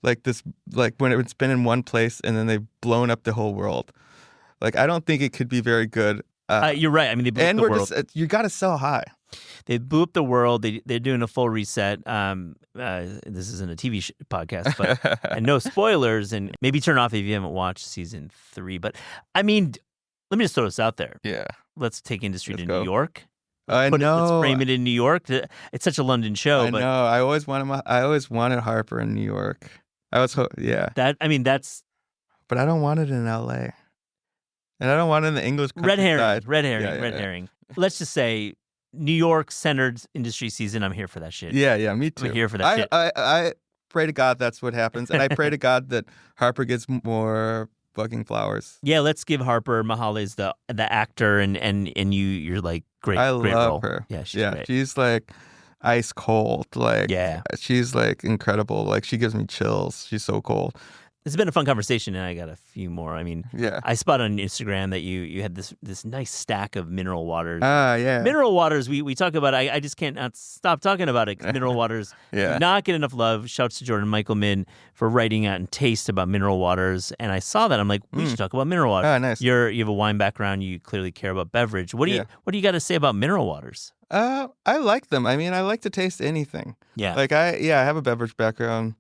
like this, like when it's been in one place and then they've blown up the whole world. Like, I don't think it could be very good. You're right. I mean, they blew up the world. You got to sell high. They blew up the world. They're doing a full reset. This isn't a TV podcast, but and no spoilers. And maybe turn off if you haven't watched season 3. But I mean, let me just throw this out there. Yeah. Let's take Industry to New York. I know. Let's frame it in New York. It's such a London show. I know. I always wanted Harper in New York. That's. But I don't want it in L.A. And I don't want it in the English countryside. Red herring. Red herring. Let's just say New York-centered Industry season. I'm here for that shit. Yeah, me too. I'm here for that shit. I pray to God that's what happens, and I pray to God that Harper gets more fucking flowers. Yeah, let's give Harper Mahales the actor, and you're like great. I great love role. her. Yeah, she's great. She's like ice cold. Like, she's like incredible. Like, she gives me chills. She's so cold. It's been a fun conversation, and I got a few more. I mean, I spotted on Instagram that you had this nice stack of mineral waters. Yeah. Mineral waters, we talk about. I just can't stop talking about it. Mineral waters do not get enough love. Shouts to Jordan Michaelman for writing out and taste about mineral waters. And I saw that. I'm like, we should talk about mineral water. Oh, nice. You have a wine background. You clearly care about beverage. What do you got to say about mineral waters? I like them. I mean, I like to taste anything. Yeah. Like I have a beverage background.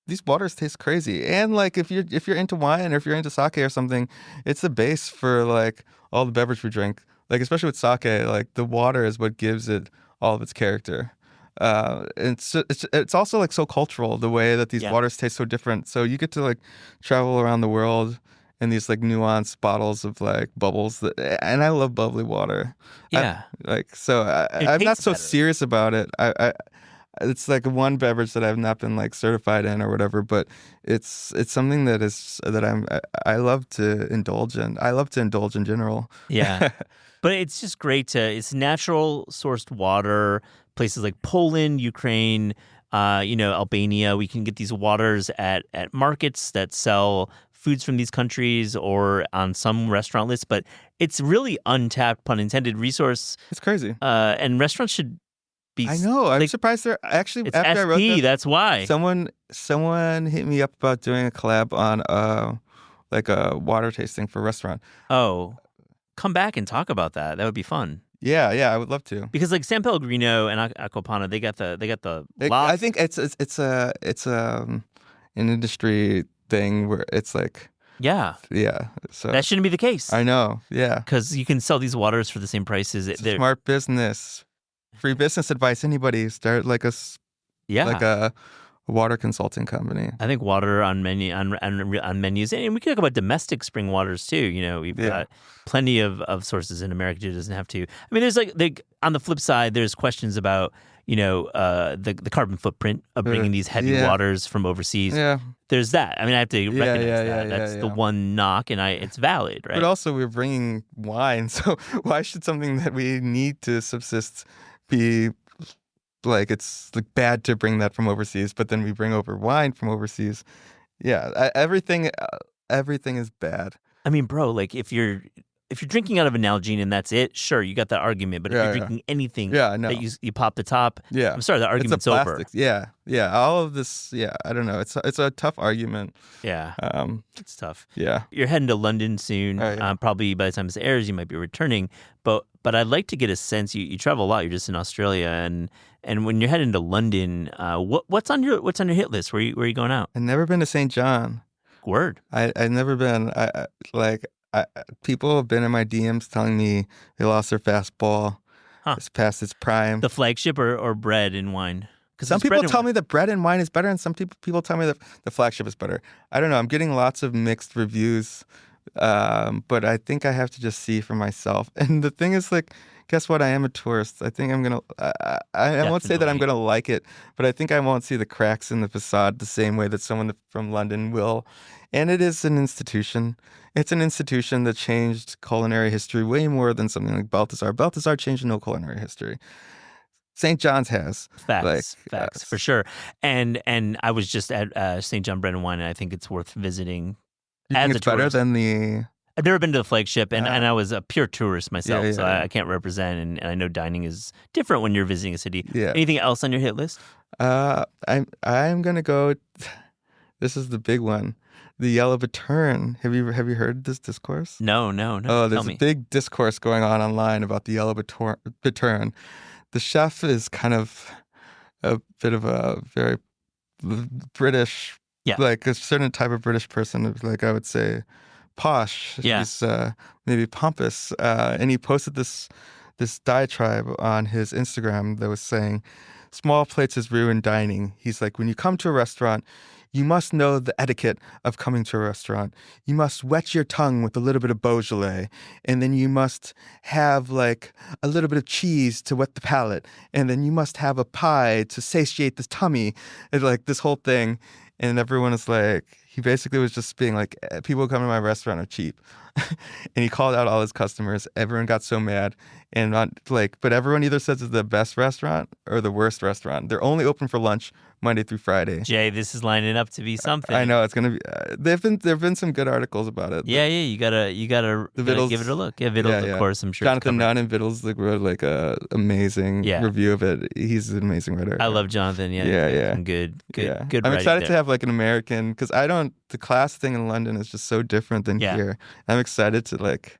These waters taste crazy, and like if you're into wine or if you're into sake or something, it's the base for like all the beverage we drink. Like especially with sake, like the water is what gives it all of its character. It's also like so cultural the way that these waters taste so different. So you get to like travel around the world in these like nuanced bottles of like bubbles and I love bubbly water. Yeah, I'm not so serious about it. It's like one beverage that I've not been like certified in or whatever, but it's something I love to indulge in. I love to indulge in general. Yeah, but it's just great it's natural sourced water. Places like Poland, Ukraine, Albania, we can get these waters at markets that sell foods from these countries or on some restaurant lists. But it's really untapped, pun intended, resource. It's crazy, and restaurants should. I know. I'm surprised they're actually. It's after SP, I wrote that, that's why. Someone hit me up about doing a collab on like a water tasting for a restaurant. Oh, come back and talk about that. That would be fun. Yeah, I would love to. Because like San Pellegrino and Acquapana, they got the. I think it's an industry thing where it's like Yeah. Yeah. So That shouldn't be the case. I know. Yeah. Because you can sell these waters for the same prices. It's a smart business. Free business advice. Anybody start like a water consulting company. I think water on menus, and we can talk about domestic spring waters too. We've got plenty of sources in America. It doesn't have to. I mean, there's on the flip side, there's questions about the carbon footprint of bringing these heavy waters from overseas. Yeah. There's that. I mean, I have to recognize that. That's the one knock, and it's valid, right? But also, we're bringing wine, so why should something that we need to subsist be like it's like bad to bring that from overseas? But then we bring over wine from overseas. Yeah, everything is bad. I mean, bro, like if you're drinking out of an Nalgene and that's it, sure, you got that argument. But if you're drinking anything that you pop the top, I'm sorry, the argument's over. Yeah. All of this, I don't know. It's a tough argument. Yeah, it's tough. Yeah. You're heading to London soon. Probably by the time this airs, you might be returning. But I'd like to get a sense. You travel a lot. You're just in Australia, and when you're heading to London, what's on your hit list? Where are you going out? I've never been to St. John. Word. I've never been. People have been in my DMs telling me they lost their fastball. It's past its prime. The flagship or bread and wine? Some people tell me that bread and wine is better, and some people tell me that the flagship is better. I don't know. I'm getting lots of mixed reviews, but I think I have to just see for myself. And the thing is, like, guess what? I am a tourist. I think I'm gonna. I won't say that I'm gonna like it, but I think I won't see the cracks in the facade the same way that someone from London will. And it is an institution. It's an institution that changed culinary history way more than something like Balthazar. Balthazar changed no culinary history. St. John's has. Facts, for sure. And I was just at St. John Bread and Wine, and I think it's worth visiting. You think it's better than the... I've never been to the flagship, and I was a pure tourist myself, so I can't represent, and I know dining is different when you're visiting a city. Yeah. Anything else on your hit list? I'm going to go... This is the big one. The Yellow Bittern. Have you heard this discourse? No. Oh, there's a big discourse going on online about the Yellow Bittern. The chef is kind of a bit of a very British, like a certain type of British person, like I would say posh. Yeah. He's maybe pompous. And he posted this diatribe on his Instagram that was saying, small plates is ruined dining. He's like, when you come to a restaurant, you must know the etiquette of coming to a restaurant. You must wet your tongue with a little bit of Beaujolais, and then you must have like a little bit of cheese to wet the palate, and then you must have a pie to satiate the tummy, and like this whole thing. And everyone is like, he basically was just being like, people who come to my restaurant are cheap. And he called out all his customers. Everyone got so mad. And but everyone either says it's the best restaurant or the worst restaurant. They're only open for lunch Monday through Friday. Jay, this is lining up to be something. I know it's gonna be. There've been some good articles about it. Yeah. You gotta give it a look. Yeah, Vittles, of course. I'm sure. Jonathan Nunn and Vittles wrote like a amazing review of it. He's an amazing writer. I love Jonathan. Yeah. Good. I'm excited to have like an American, because the class thing in London is just so different than here. I'm excited to like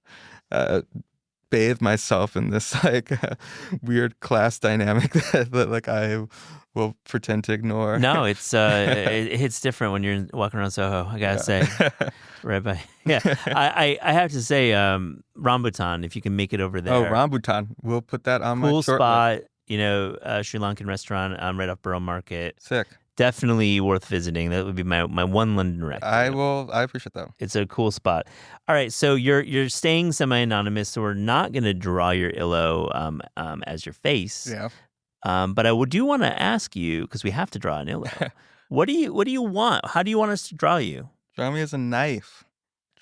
bathe myself in this like weird class dynamic that like I will pretend to ignore. No, it's it hits different when you're walking around Soho, I gotta say. Right by. Yeah. I have to say, Rambutan, if you can make it over there. Oh, Rambutan. We'll put that on my cool short spot, list. Sri Lankan restaurant right off Borough Market. Sick. Definitely worth visiting. That would be my one London rec. I appreciate that. It's a cool spot. All right, so you're staying semi-anonymous, so we're not going to draw your illo as your face. Yeah. But I do want to ask you, because we have to draw an illo. What do you want? How do you want us to draw you? Draw me as a knife.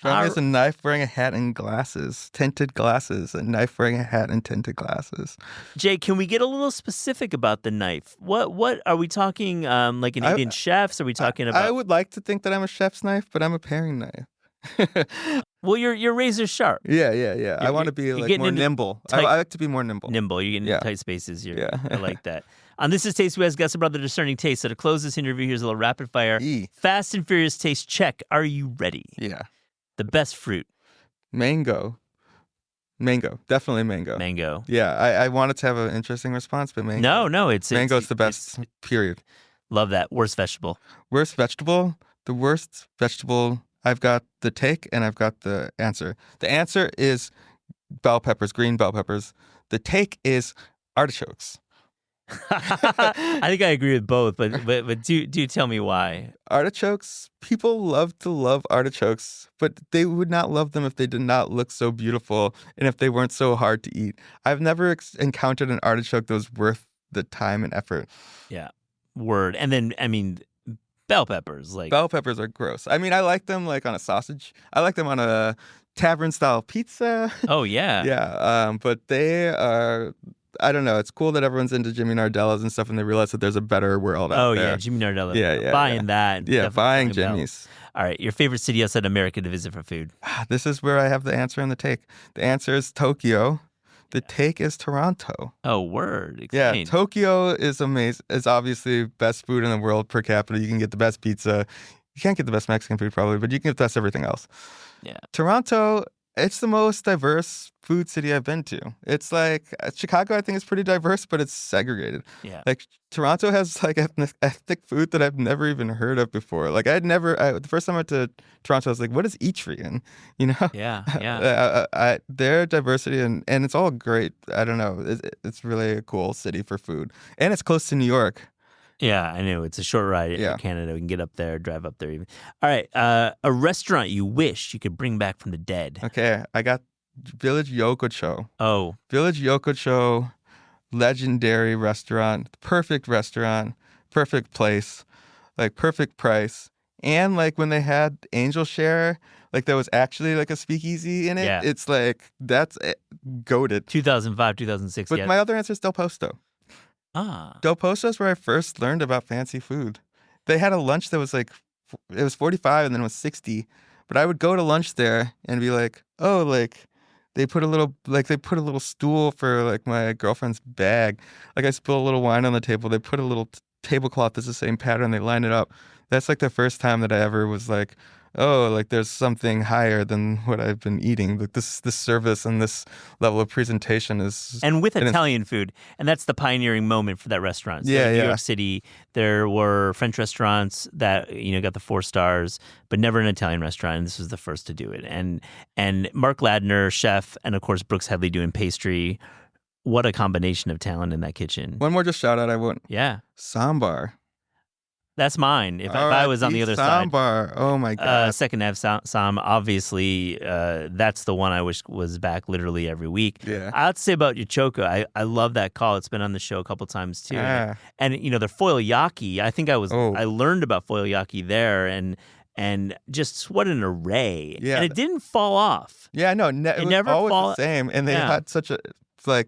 Draw me as a knife wearing a hat and glasses, tinted glasses. A knife wearing a hat and tinted glasses. Jay, can we get a little specific about the knife? What are we talking? Like an Indian chefs? Are we talking about? I would like to think that I'm a chef's knife, but I'm a paring knife. Well, you're razor sharp. Yeah. I want to be like more nimble. I like to be more nimble. Nimble. You're getting into tight spaces. I like that. On This Is Taste, we ask guests about their discerning taste. So to close this interview, here's a little rapid fire. Fast and Furious taste check. Are you ready? Yeah. The best fruit. Mango. Definitely mango. Mango. Yeah, I wanted to have an interesting response, but mango. No, it's mango's the best. Period. Love that. Worst vegetable. Worst vegetable. The worst vegetable I've got the take and I've got the answer. The answer is bell peppers, green bell peppers. The take is artichokes. I think I agree with both, but do tell me why. Artichokes, people love to love artichokes, but they would not love them if they did not look so beautiful and if they weren't so hard to eat. I've never encountered an artichoke that was worth the time and effort. Yeah, word. And then I mean, bell peppers, like Bell peppers are gross. I mean, I like them like on a sausage. I like them on a tavern style pizza. oh yeah, Yeah, but they are. I don't know. It's cool that everyone's into Jimmy Nardellas and stuff, and they realize that there's a better world out oh there. yeah, Jimmy Nardella. Yeah, buying that. Yeah, definitely buying ringing bells. Jimmy's. All right, your favorite city outside America to visit for food? This is where I have the answer and the take. The answer is Tokyo. The take is Toronto. Oh, word. Yeah, Explain. Tokyo is amazing. It's obviously best food in the world per capita. You can get the best pizza. You can't get the best Mexican food probably, but you can get the best everything else. Yeah. Toronto, it's the most diverse food city I've been to. It's like Chicago, I think is pretty diverse, but it's segregated. Yeah. Like Toronto has like ethnic food that I've never even heard of before. Like the first time I went to Toronto, I was like, what is Etrigan? You know? Yeah. Yeah. Their diversity and it's all great. I don't know. It's really a cool city for food. And it's close to New York. Yeah, I know. It's a short ride Yeah. in Canada. We can get up there, drive up there even. All right. A restaurant you wish you could bring back from the dead. Okay, I got Village Yokocho. Oh, Village Yokocho, legendary restaurant, perfect place, like perfect price. And like when they had Angel Share, like there was actually like a speakeasy in it. Yeah. It's like, that's goated. 2005, 2006. But yeah. my other answer is Del Posto. Ah. Del Posto is where I first learned about fancy food. They had a lunch that was like, it was 45 and then it was 60. But I would go to lunch there and be like, oh, like they put a little stool for like my girlfriend's bag. Like I spill a little wine on the table. They put a little tablecloth that's the same pattern. They line it up. That's like the first time that I ever was like, oh, like there's something higher than what I've been eating. Like this service and this level of presentation is. And with Italian food, and that's the pioneering moment for that restaurant. So in New York City, there were French restaurants that got the 4 stars, but never an Italian restaurant. And this was the first to do it. And Mark Ladner, chef, and of course Brooks Headley doing pastry. What a combination of talent in that kitchen. One more just shout out I won't. Yeah. Sambar. That's mine. If I was on the other side. Sambar. Oh my God. Second to have Sam, obviously, that's the one I wish was back literally every week. Yeah. I have to say about your choco, I love that call. It's been on the show a couple times too. Ah. And the foil yaki, I think I learned about foil yaki there and just what an array. Yeah. And it didn't fall off. Yeah, no, it was never always fall- the same. And they had such a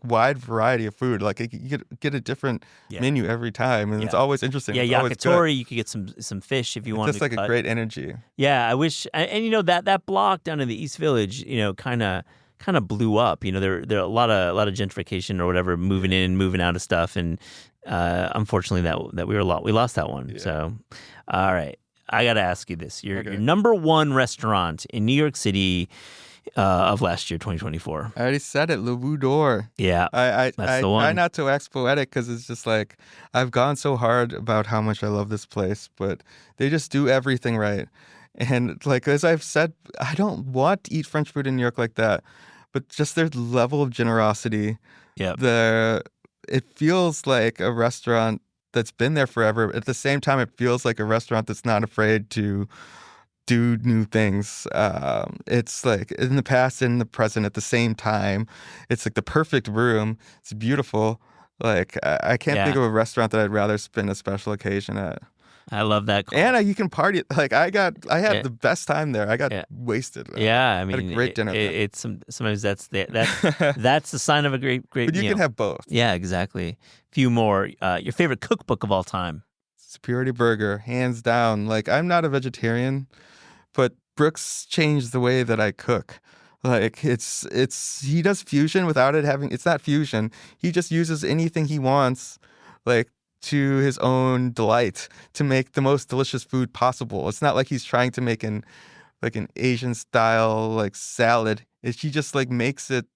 wide variety of food. Like you could get a different menu every time, and it's always interesting. Yeah, it's always yakitori. good. You could get some fish if you wanted. Just like a great energy. Yeah, I wish, and that block down in the East Village, kind of blew up. There are a lot of gentrification or whatever, moving in, moving out of stuff, and unfortunately that we lost that one. Yeah. So, all right, I got to ask you this: your number one restaurant in New York City of last year, 2024. I already said it, Le Boudoir. Yeah, that's the one. Try not to wax poetic because it's just like I've gone so hard about how much I love this place, but they just do everything right. And like as I've said, I don't want to eat French food in New York like that, but just their level of generosity. Yeah, it feels like a restaurant that's been there forever. At the same time, it feels like a restaurant that's not afraid to do new things. It's like in the past and in the present at the same time. It's like the perfect room. It's beautiful. Like I can't think of a restaurant that I'd rather spend a special occasion at. I love that call. And you can party. Like I had the best time there. I got wasted. Yeah, I mean, had a great dinner. It's sometimes that's the sign of a great. But you can have both. Yeah, exactly. Few more. Your favorite cookbook of all time? Purity Burger, hands down. Like I'm not a vegetarian, but Brooks changed the way that I cook. Like he does fusion without it having. It's not fusion. He just uses anything he wants, like to his own delight to make the most delicious food possible. It's not like he's trying to make an Asian style like salad. He just like makes it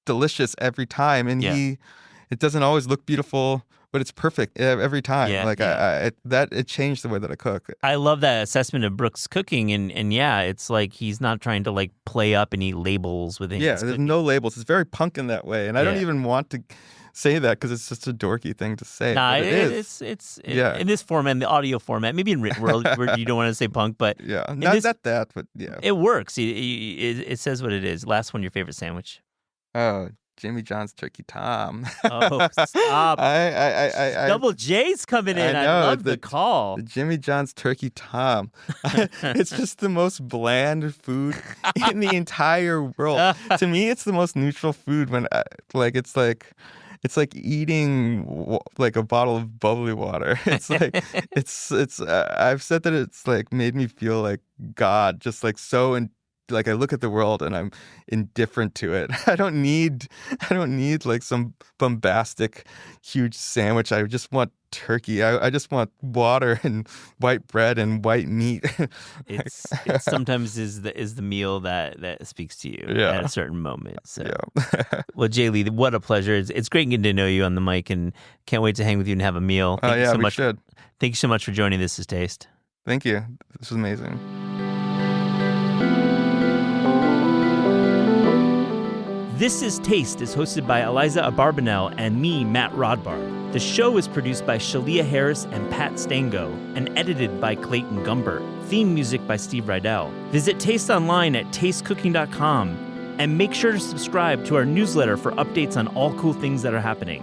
delicious every time, and it doesn't always look beautiful, but it's perfect every time. Yeah, Like it changed the way that I cook. I love that assessment of Brooks' cooking, and yeah, it's like he's not trying to like play up any labels within Yeah, his there's cooking. no labels. It's very punk in that way, and I don't even want to say that because it's just a dorky thing to say. Nah, but it is. it's Yeah. in this format, in the audio format, maybe in written world where you don't want to say punk, but Yeah, in not this, that, but yeah. it works. It says what it is. Last one, your favorite sandwich? Oh, Jimmy John's Turkey Tom. Oh, stop. I Double J's coming in. I know, love the call. the Jimmy John's Turkey Tom. It's just the most bland food in the entire world. To me, it's the most neutral food when it's like eating like a bottle of bubbly water. It's like it's I've said that it's like made me feel like God, just like like I look at the world and I'm indifferent to it. I don't need like some bombastic huge sandwich. I just want turkey. I just want water and white bread and white meat. It sometimes is the meal that speaks to you at a certain moment. So. Yeah. Well, Jay Lee, what a pleasure. It's great getting to know you on the mic, and can't wait to hang with you and have a meal. Thank you so much. Should. Thank you so much for joining This Is Taste. Thank you. This was amazing. This Is Taste is hosted by Eliza Abarbanel and me, Matt Rodbar. The show is produced by Shalia Harris and Pat Stango and edited by Clayton Gumbert. Theme music by Steve Rydell. Visit Taste online at tastecooking.com and make sure to subscribe to our newsletter for updates on all cool things that are happening.